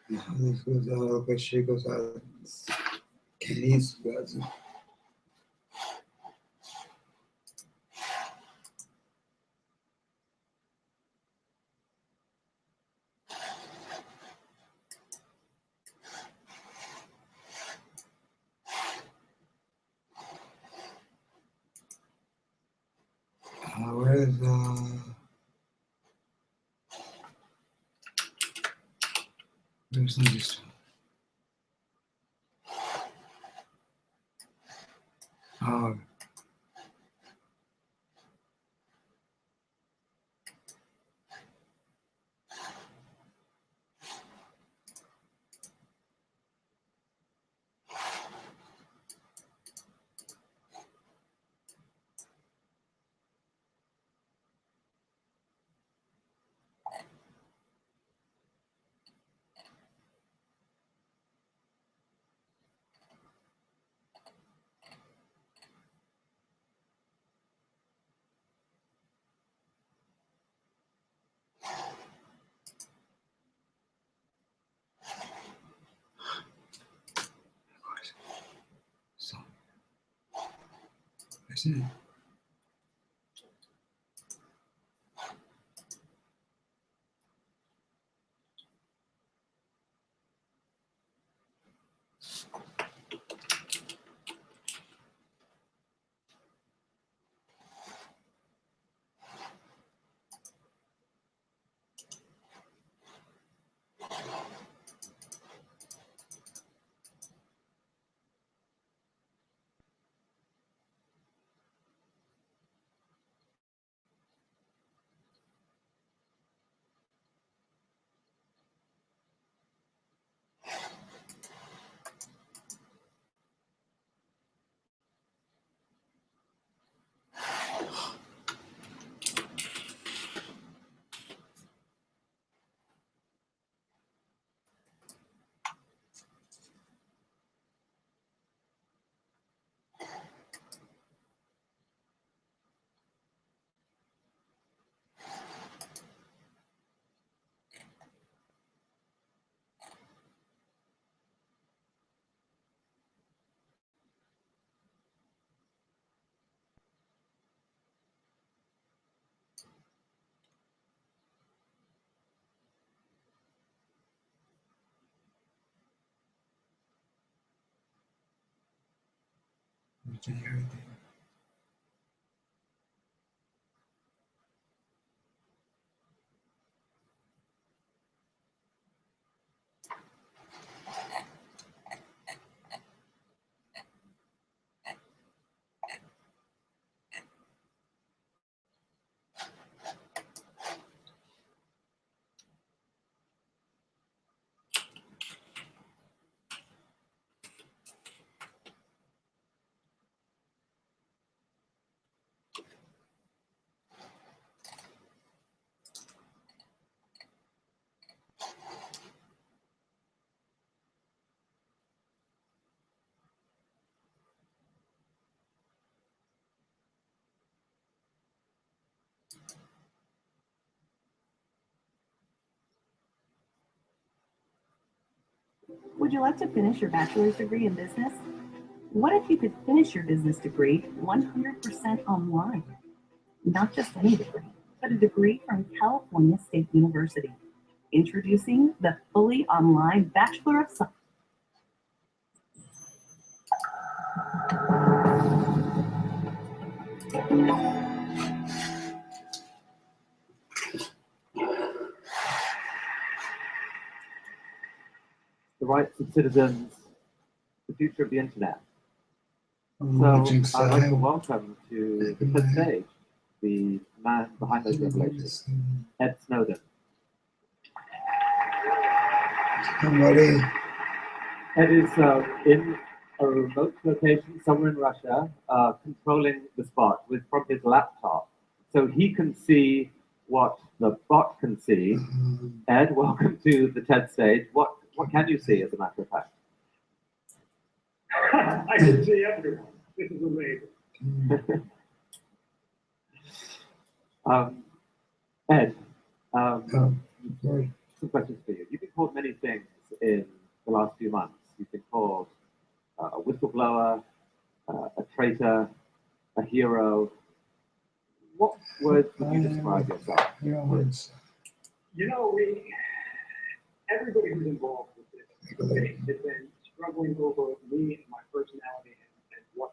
Discussado com chicos que é isso, quase. Where's this? Oh. So, I see. Can you hear anything? Would you like to finish your bachelor's degree in business? What if you could finish your business degree 100% online? Not just any degree, but a degree from California State University. Introducing the fully online Bachelor of Science. The rights of citizens, the future of the internet. So I'd like to welcome to the third stage the man behind those revelations, Ed Snowden. Somebody. Ed is in a remote location somewhere in Russia, controlling the spot from his laptop. So he can see what the bot can see. Ed, welcome to the TED stage. What can you see, as a matter of fact? I can see everyone. This is amazing. Ed, some questions for you. You've been called many things in the last few months. You've been called a whistleblower, a traitor, a hero. What words would you describe yourself? Your words. You know, everybody who's involved with this debate has been struggling over me and my personality and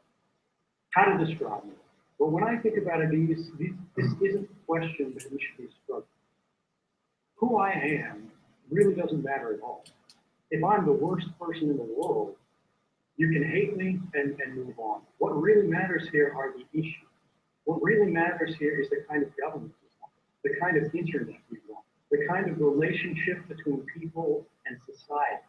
how to describe me. But when I think about it, this isn't a question that we should be struggling. Who I am really doesn't matter at all. If I'm the worst person in the world, you can hate me and move on. What really matters here are the issues. What really matters here is the kind of government we want, the kind of internet we want, the kind of relationship between people and society.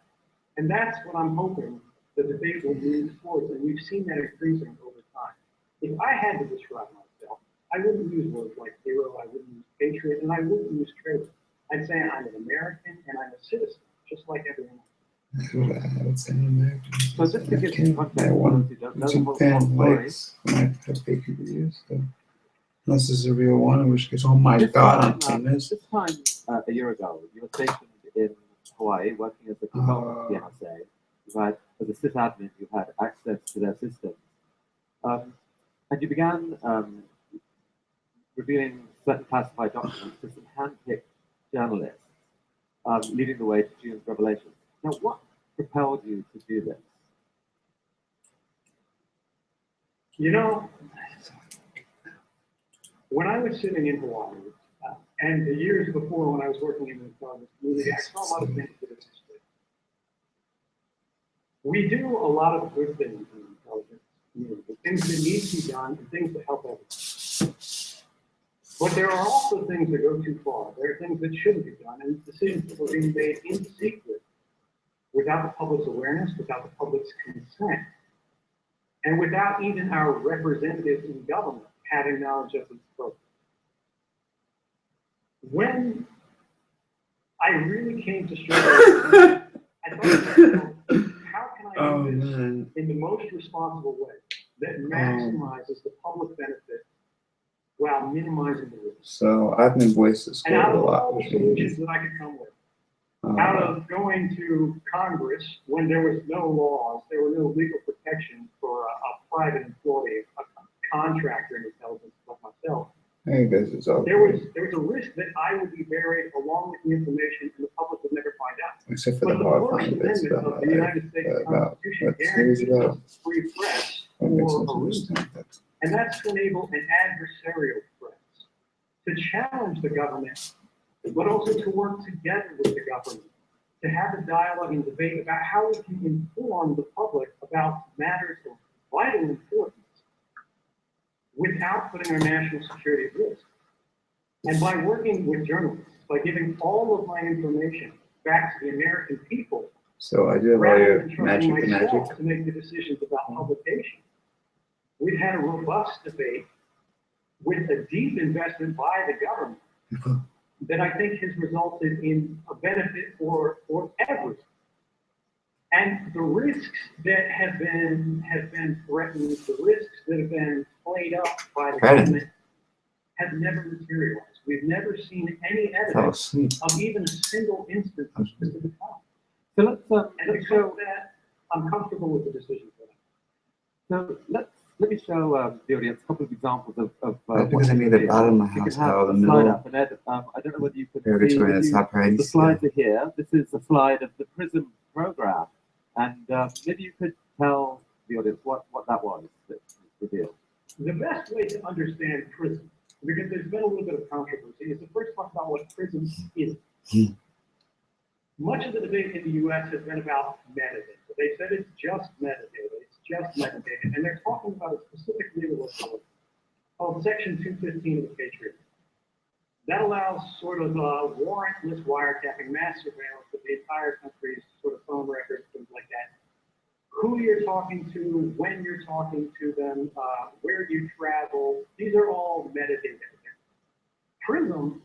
And that's what I'm hoping the debate will move towards, and we've seen that increasing over time. If I had to describe myself, I wouldn't use words like hero, I wouldn't use patriot, and I wouldn't use traitor. I'd say I'm an American and I'm a citizen, just like everyone else. That's what I would say in American. So just to give some context, I want you don't to know the 10 whole story. likes when I have fake reviews. So. Unless this is a real one, in which case, oh my God, I'm famous. This time a year ago, you were stationed in Hawaii working as a consultant for the NSA. You had, as a sysadmin, you had access to their systems. And you began revealing certain classified documents to some hand-picked journalists, leading the way to June's revelation. Now, what propelled you to do this? You know, when I was sitting in Hawaii, and the years before when I was working in the intelligence community, I saw a lot of things that existed. We do a lot of good things in the intelligence community, things that need to be done, and things that help everyone. But there are also things that go too far. There are things that shouldn't be done, and decisions that were being made in secret without the public's awareness, without the public's consent, and without even our representatives in government having knowledge of these programs. When I really came to struggle, I thought, how can I do this in the most responsible way that maximizes the public benefit while minimizing the risk? So I've been voiced as And out a of lot. all the solutions that I could come with, out of going to Congress when there was no laws, there were no legal protection for a private employee, a contractor in intelligence like myself, I guess it's all there was a risk that I would be buried along with the information and the public would never find out. except for But the the First horrifying bits Amendment about of the United States about Constitution what series guarantees about. us free press What makes for us a reason. understand that? And that's to enable an adversarial press to challenge the government, but also to work together with the government, to have a dialogue and debate about how we can inform the public about matters of vital importance without putting our national security at risk. And by working with journalists, by giving all of my information back to the American people, So I do have all rather your than trusting magic myself to make the decisions about publication. We've had a robust debate with a deep investment by the government that I think has resulted in a benefit for everyone. And the risks that have been threatened, the risks that have been played up by the government have never materialized. We've never seen any evidence of even a single instance of specific harm. So And because of that, I'm comfortable with the decision for that. So let me show the audience a couple of examples of because I made it out of my you house, can have out of the the slide middle. up, and Ed, I don't know whether you can Very see between the top right. the slides are here. This is a slide of the PRISM program, and maybe you could tell the audience what that was that revealed. The best way to understand PRISM, because there's been a little bit of controversy, is to first talk about what PRISM is. Much of the debate in the US has been about metadata. They said it's just metadata, it's just metadata, and they're talking about a specific legal authority called Section 215 of the Patriot Act. That allows sort of warrantless wiretapping, mass surveillance of the entire country's sort of phone records, things like that. Who you're talking to, when you're talking to them, where you travel, these are all metadata. PRISM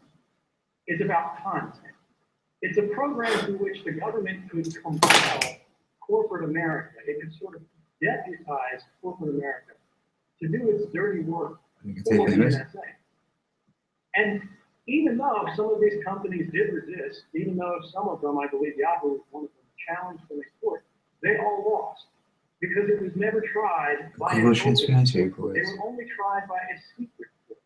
is about content. It's a program through which the government could compel corporate America, it could sort of deputize corporate America to do its dirty work for the NSA. And even though some of these companies did resist, even though some of them, I believe Yahoo was one of them, challenged in the court, they all lost because it was never tried by an Google open transparency court. They reports. were only tried by a secret court.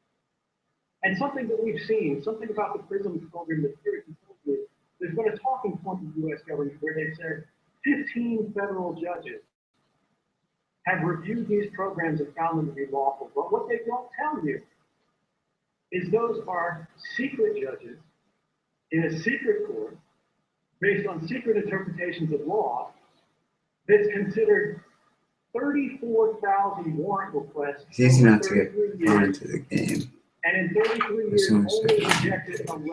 And something that we've seen, something about the PRISM program that's very important, there's been a talking point in the U.S. government where they've said 15 federal judges have reviewed these programs and found them to be lawful. But what they don't tell you is those are secret judges in a secret court based on secret interpretations of law that's considered 34,000 warrant requests. It's easy over not to get 33 far years. into the game. And in 33 As years, soon as only I rejected 11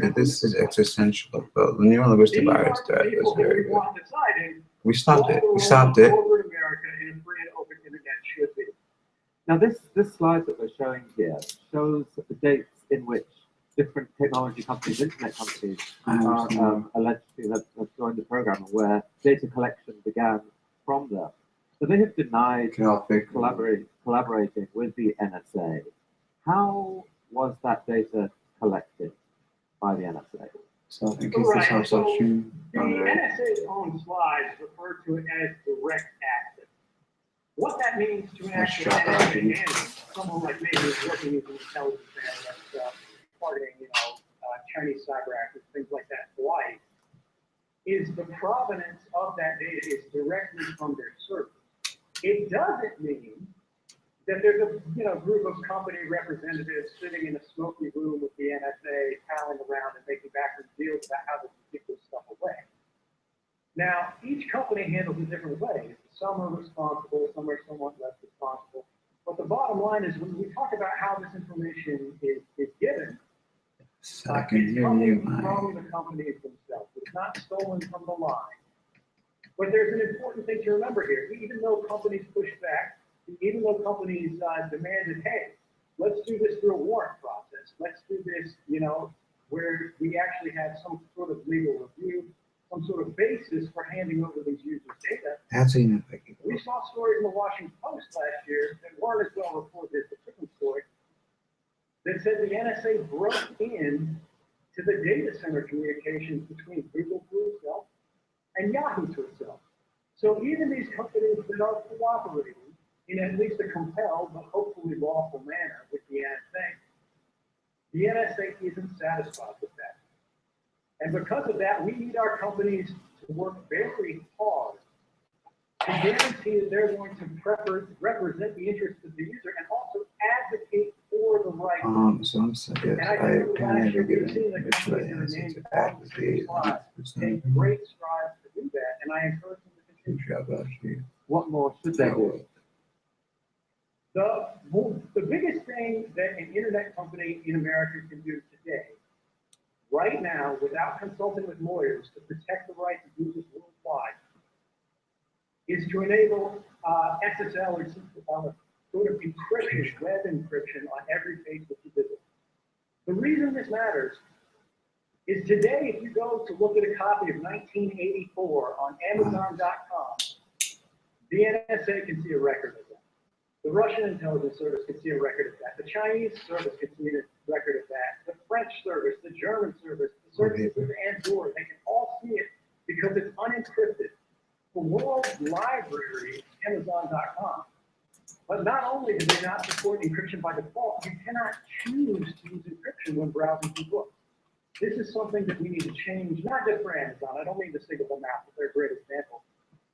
and this is government existential. But the neurolinguistic requests. bias These are the that is people that very we good. want deciding We stopped what it. the We role stopped of it. corporate America in a free and open internet should be. Now, this slide that we're showing here shows the dates in which different technology companies, internet companies, I are understand. alleged to have joined the program and where data collection began from them. So they have denied Get off it. collaborating with the NSA. How was that data collected by the NSA? So in case this helps upstream. The NSA's own slides refer to it as direct access. What that means to an Let's actual drop out, NSA dude. analyst, someone like me who's working as an intelligence analyst, targeting, Chinese cyber actors, things like that, Hawaii, is the provenance of that data is directly from their servers. It doesn't mean that there's a group of company representatives sitting in a smoky room with the NSA palling around and making backwards deals about how to keep this stuff away. Now, each company handles it different ways. Some are responsible, some are somewhat less responsible. But the bottom line is when we talk about how this information is given, So I can it's hear coming you. from the companies themselves. It's not stolen from the line. But there's an important thing to remember here. Even though companies push back, even though companies demanded, hey, let's do this through a warrant process. Let's do this, where we actually have some sort of legal review, some sort of basis for handing over these users' data. That's how you know if I can We saw stories in the Washington Post last year that weren't as well reported as the Chicken story that said the NSA broke in to the data center communications between Google to itself and Yahoo to itself. So even these companies that are cooperating in at least a compelled but hopefully lawful manner with the NSA isn't satisfied with that. And because of that, we need our companies to work very hard to guarantee that they're going to represent the interests of the user and also advocate for the right. So I'm saying, yes, I kind of given which way answer to back the date. Take great strides to do that, and I encourage them to continue. Drop out here. What more should they do? The biggest thing that an internet company in America can do today, right now, without consulting with lawyers to protect the rights of users worldwide, is to enable SSL or sort of encryption, web encryption on every page that you visit. The reason this matters is today, if you go to look at a copy of 1984 on Amazon.com, the NSA can see a record of that. The Russian intelligence service can see a record of that. The Chinese service can see a record of that. The French service, the German service, the services of Andorra, they can all see it because it's unencrypted. The world's library is Amazon.com. But not only do they not support encryption by default, you cannot choose to use encryption when browsing through books. This is something that we need to change, not just for Amazon. I don't mean to single them out, but they're a great example.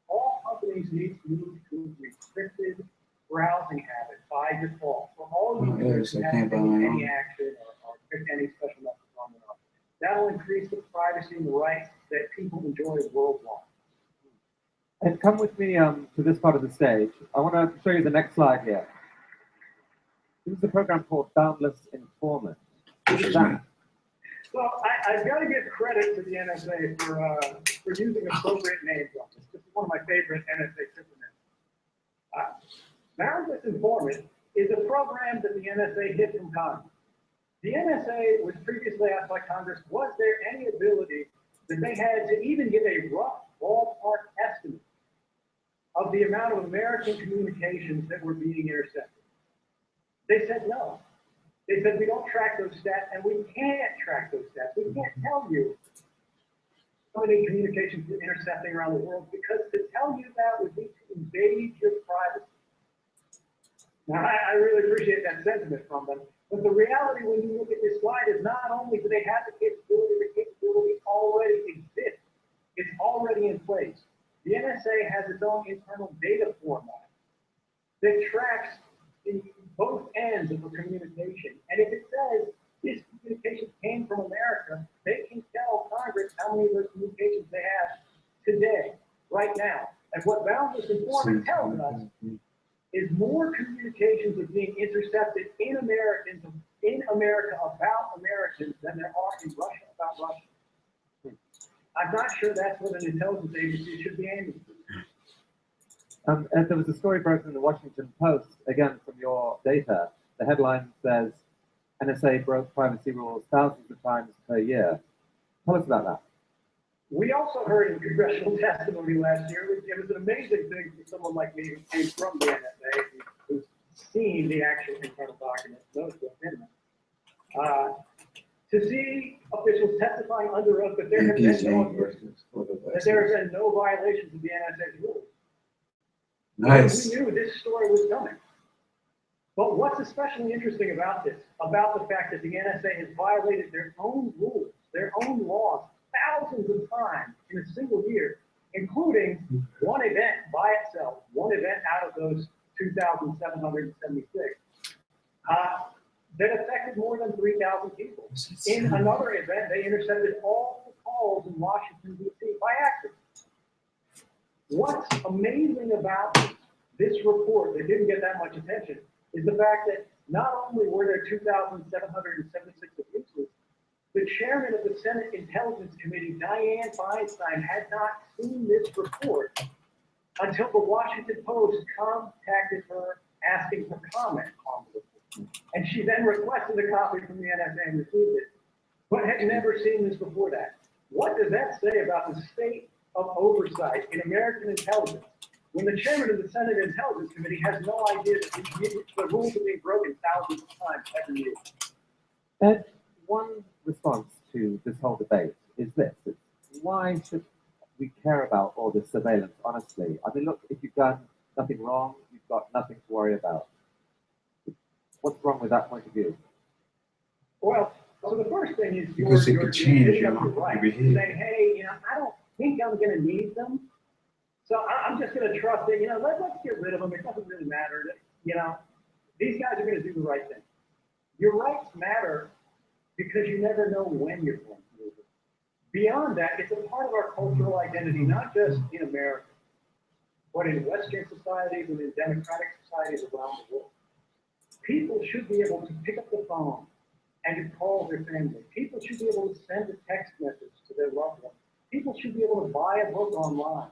All companies need to move to restricted browsing habits by default. For all users who haven't taken any action or picked any special methods on their own. That'll increase the privacy and the rights that people enjoy worldwide. And come with me to this part of the stage. I want to show you the next slide here. This is a program called Boundless Informant. What is that? Well, I've got to give credit to the NSA for using appropriate names on this. This is one of my favorite NSA names. Boundless Informant is a program that the NSA hid from Congress. The NSA was previously asked by Congress, was there any ability that they had to even give a rough ballpark estimate of the amount of American communications that were being intercepted? They said no. They said we don't track those stats, and we can't track those stats. We can't tell you many communications we're intercepting around the world, because to tell you that would be to invade your privacy. Now, I really appreciate that sentiment from them, but the reality when you look at this slide is not only do they have the capability already exists, it's already in place. The NSA has its own internal data format that tracks both ends of a communication. And if it says this communication came from America, they can tell Congress how many of those communications they have today, right now. And what Boundless Informant tells us is more communications are being intercepted in America about Americans than there are in Russia about Russia. I'm not sure that's what an intelligence agency should be aiming for. And there was a story broken in the Washington Post, again from your data. The headline says, NSA broke privacy rules thousands of times per year. Tell us about that. We also heard in congressional testimony last year, it was an amazing thing for someone like me who came from the NSA, who's seen the actual internal documents, knows what's in them. To see officials testifying under oath that there have been no violations of the NSA rules. Nice. We knew this story was coming. But what's especially interesting about this, about the fact that the NSA has violated their own rules, their own laws, thousands of times in a single year, including one event by itself, one event out of those 2,776, that affected more than 3,000 people. In another event, they intercepted all the calls in Washington, D.C. by accident. What's amazing about this report that didn't get that much attention is the fact that not only were there 2,776 abuses, the chairman of the Senate Intelligence Committee, Dianne Feinstein, had not seen this report until the Washington Post contacted her asking for comment on the report. And she then requested a copy from the NSA and received it, but had never seen this before that. What does that say about the state of oversight in American intelligence when the chairman of the Senate Intelligence Committee has no idea that the rules are being broken thousands of times every year? Ed, one response to this whole debate is this. Why should we care about all this surveillance, honestly? I mean, look, if you've done nothing wrong, you've got nothing to worry about. What's wrong with that point of view? Well, so the first thing is Because it could change your right. behavior. Saying, hey, I don't think I'm going to need them, so I'm just going to trust it. Let's get rid of them. It doesn't really matter. These guys are going to do the right thing. Your rights matter because you never know when you're going to lose it. Beyond that, it's a part of our cultural identity, not just in America, but in Western societies and in democratic societies around the world. People should be able to pick up the phone and to call their family. People should be able to send a text message to their loved ones. People should be able to buy a book online.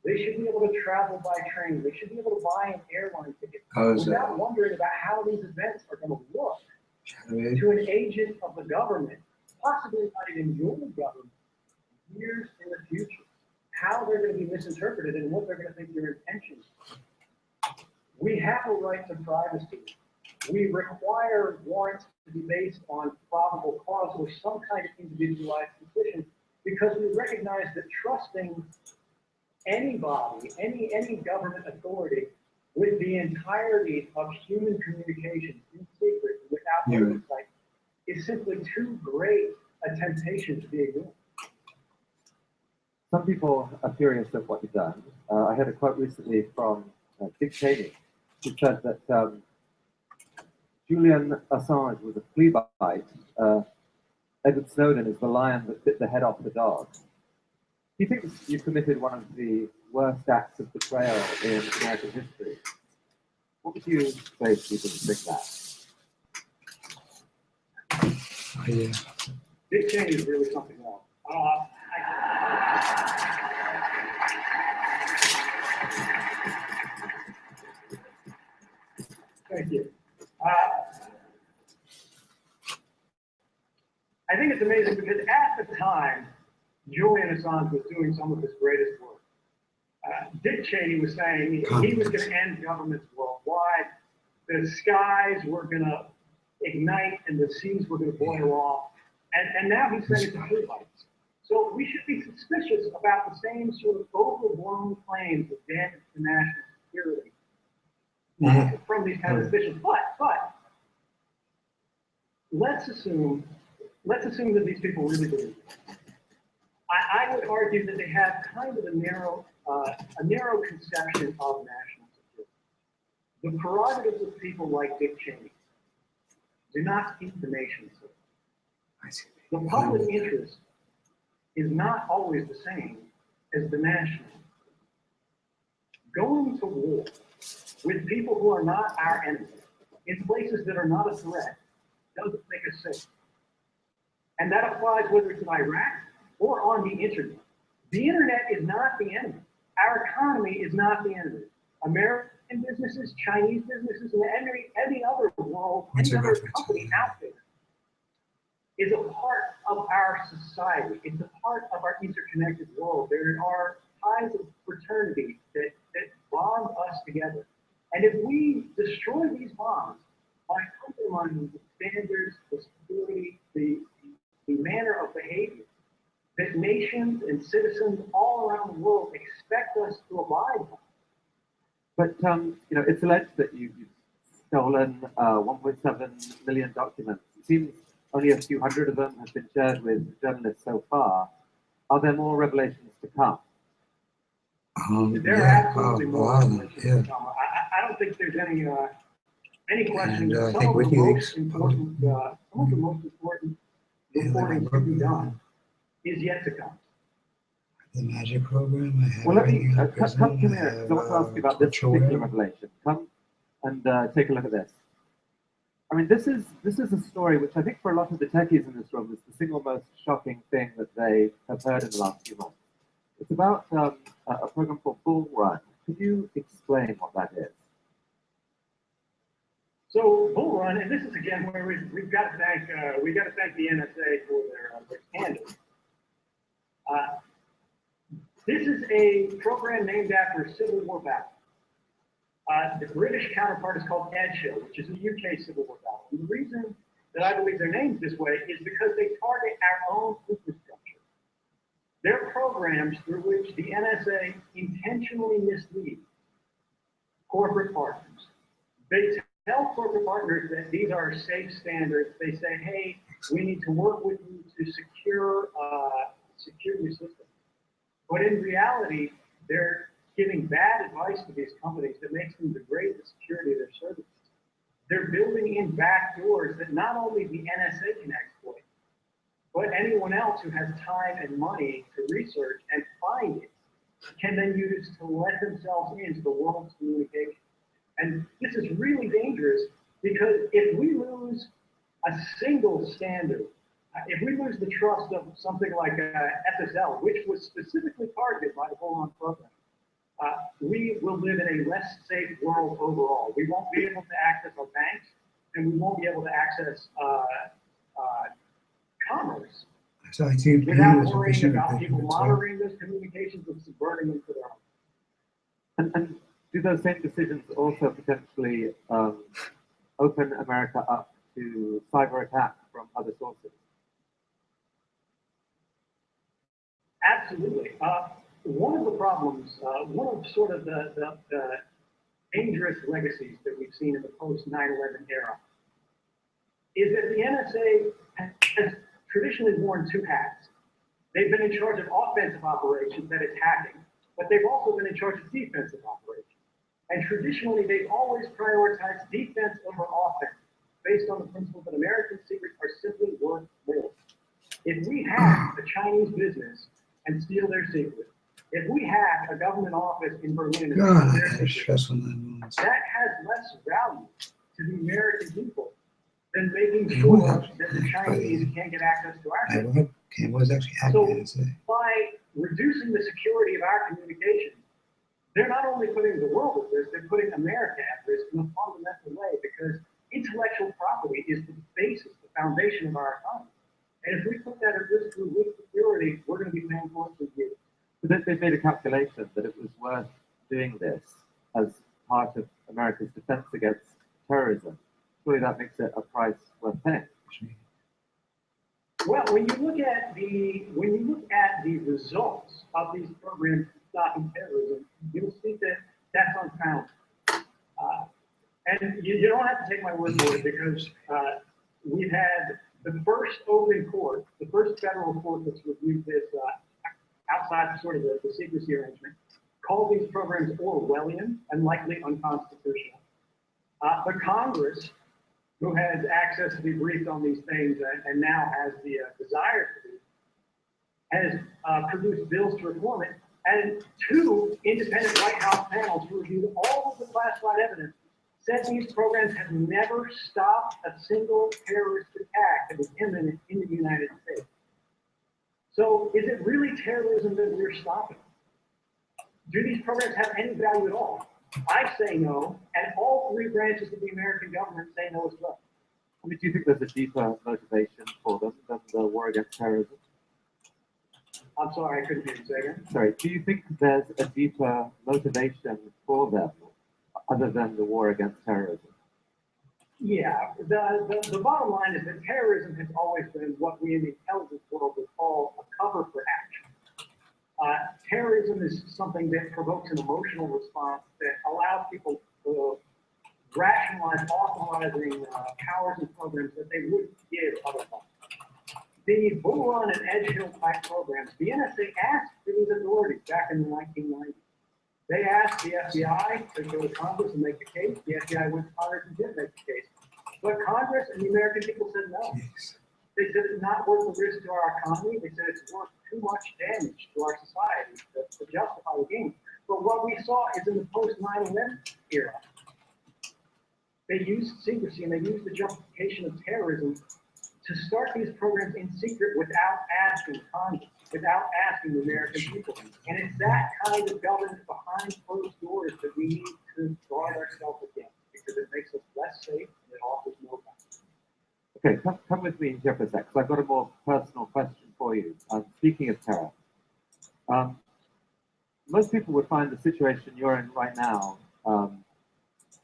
They should be able to travel by train. They should be able to buy an airline ticket without wondering about how these events are going to look to an agent of the government, possibly not even your government, years in the future. How they're going to be misinterpreted and what they're going to think your intentions are. We have a right to privacy. We require warrants to be based on probable cause or some kind of individualized suspicion because we recognize that trusting anybody, any government authority with the entirety of human communications in secret without oversight is simply too great a temptation to be ignored. Some people are furious at what you've done. I heard a quote recently from Dick Cheney, who said that Julian Assange was a flea bite. Edward Snowden is the lion that bit the head off the dog. Do you think you committed one of the worst acts of betrayal in American history? What would you say to people who think that? Yeah. Dick Cheney is really something else. Thank you. I think it's amazing because at the time, Julian Assange was doing some of his greatest work. Dick Cheney was saying he was going to end governments worldwide. The skies were going to ignite and the seas were going to boil off. And now he's saying it's a flea bite. So we should be suspicious about the same sort of overblown claims of damage to national security from these kind of officials. But let's assume that these people really believe it. I would argue that they have kind of a narrow conception of national security. The prerogatives of people like Dick Cheney do not keep the nation safe. The public interest is not always the same as the national. Going to war with people who are not our enemies in places that are not a threat doesn't make us safe. And that applies whether it's in Iraq or on the internet. The internet is not the enemy. Our economy is not the enemy. American businesses, Chinese businesses, and any other world, any other company out there is a part of our society. It's a part of our interconnected world. There are ties of fraternity that bond us together. And if we destroy these bonds by undermining the standards, the security, the manner of behavior that nations and citizens all around the world expect us to abide by. But you know, it's alleged that you've stolen 1.7 million documents. It seems only a few hundred of them have been shared with journalists so far. Are there more revelations to come? There are absolutely more revelations to come. I don't think there's any question that some of the most important reporting to be done is yet to come. The magic program. I have Well, let me everything in prison. come here, because I want to ask you about this particular revelation. Come and take a look at this. I mean, this is a story which I think for a lot of the techies in this room is the single most shocking thing that they have heard in the last few months. It's about a program called Bull Run. Could you explain what that is? So Bull Run, and this is again where we've got to thank the NSA for their candor. This is a program named after a Civil War battle. The British counterpart is called Edgehill, which is a UK Civil War battle. And the reason that I believe they're named this way is because they target our own infrastructure. They're programs through which the NSA intentionally misleads corporate partners. They tell corporate partners that these are safe standards. They say, hey, we need to work with you to secure your system. But in reality, they're giving bad advice to these companies that makes them degrade the security of their services. They're building in back doors that not only the NSA can exploit, but anyone else who has time and money to research and find it can then use to let themselves into the world's communication. And this is really dangerous because if we lose a single standard, if we lose the trust of something like SSL, which was specifically targeted by the Bull Run program, we will live in a less safe world overall. We won't be able to access our banks, and we won't be able to access commerce without worrying about people monitoring those communications and subverting them to their own. And do those same decisions also potentially open America up to cyber attack from other sources? Absolutely. One of the problems, one of sort of the dangerous legacies that we've seen in the post 9/11 era is that the NSA has traditionally worn two hats. They've been in charge of offensive operations, that is hacking, but they've also been in charge of defensive operations. And traditionally, they've always prioritized defense over offense, based on the principle that American secrets are simply worth more. If we hack a Chinese business and steal their secrets, if we hack a government office in Berlin and steal their secrets, that has less value to the American people than making sure that the Chinese can't get access to our secrets. So by reducing the security of our communications, they're not only putting the world at risk, they're putting America at risk in a fundamental way, because intellectual property is the basis, the foundation of our economy. And if we put that at risk through weak security, we're going to be paying for it for years. But they've made a calculation that it was worth doing this as part of America's defense against terrorism. Surely that makes it a price worth paying. Well, when you look at the results of these programs stopping terrorism, you'll see that that's unfounded. And you don't have to take my word for it, because we've had the first open court, the first federal court that's reviewed this outside sort of the secrecy arrangement, called these programs Orwellian and likely unconstitutional. The Congress, who has access to be briefed on these things and now has the desire to do, has produced bills to reform it, and 2 independent White House panels who reviewed all of the classified evidence said these programs have never stopped a single terrorist attack that was imminent in the United States. So is it really terrorism that we're stopping? Do these programs have any value at all? I say no, and all 3 branches of the American government say no as well. I mean, do you think there's a deeper motivation for them than the war against terrorism? I'm sorry, I couldn't hear you say again. Sorry, do you think there's a deeper motivation for them other than the war against terrorism? Yeah, the bottom line is that terrorism has always been what we in the intelligence world would call a cover for action. Terrorism is something that provokes an emotional response that allows people to rationalize authorizing powers and programs that they wouldn't give otherwise. The Bull Run and Edge Hill type programs, the NSA asked these authorities back in the 1990s. They asked the FBI to go to Congress and make the case. The FBI went to Congress and did make the case. But Congress and the American people said no. They said it's not worth the risk to our economy. They said it's worth too much damage to our society to justify the game. But what we saw is in the post 9/11 era, they used secrecy and they used the justification of terrorism to start these programs in secret without asking Congress, without asking the American people. And it's that kind of government behind closed doors that we need to guard ourselves against, because it makes us less safe and it offers more value. Okay, come with me here for a sec, because I've got a more personal question for you. Speaking of terror, most people would find the situation you're in right now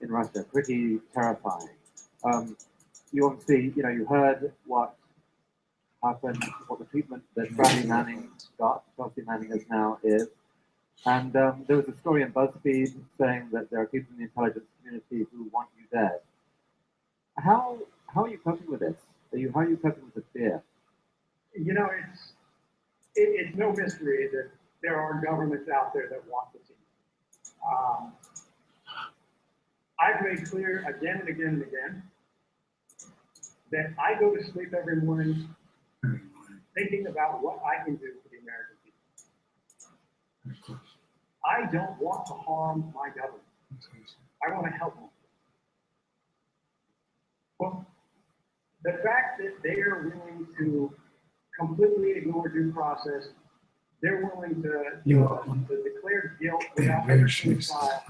in Russia pretty terrifying. You obviously, you heard what happened, what the treatment that Bradley Manning got, Chelsea Manning now is. And there was a story in BuzzFeed saying that there are people in the intelligence community who want you dead. How are you coping with this? How are you coping with the fear? It's no mystery that there are governments out there that want to see you. I've made clear again and again and again that I go to sleep every morning thinking about what I can do for the American people. I don't want to harm my government. I want to help them. Well, the fact that they are willing to completely ignore due process, they're willing to declare guilt without ever seeing trial.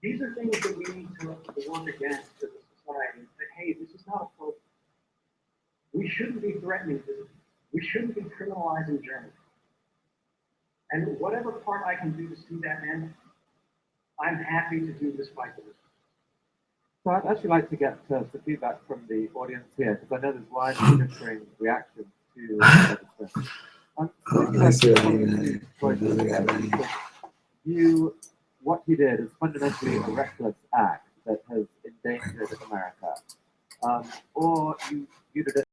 These are things that we need to work against as a society and say, hey, this is not appropriate. We shouldn't be threatening this. We shouldn't be criminalizing journalists. And whatever part I can do to see that end, I'm happy to do despite the risk. So I'd actually like to get some feedback from the audience here, because I know there's widely differing reactions to what he did is fundamentally a reckless act that has endangered America, or you viewed it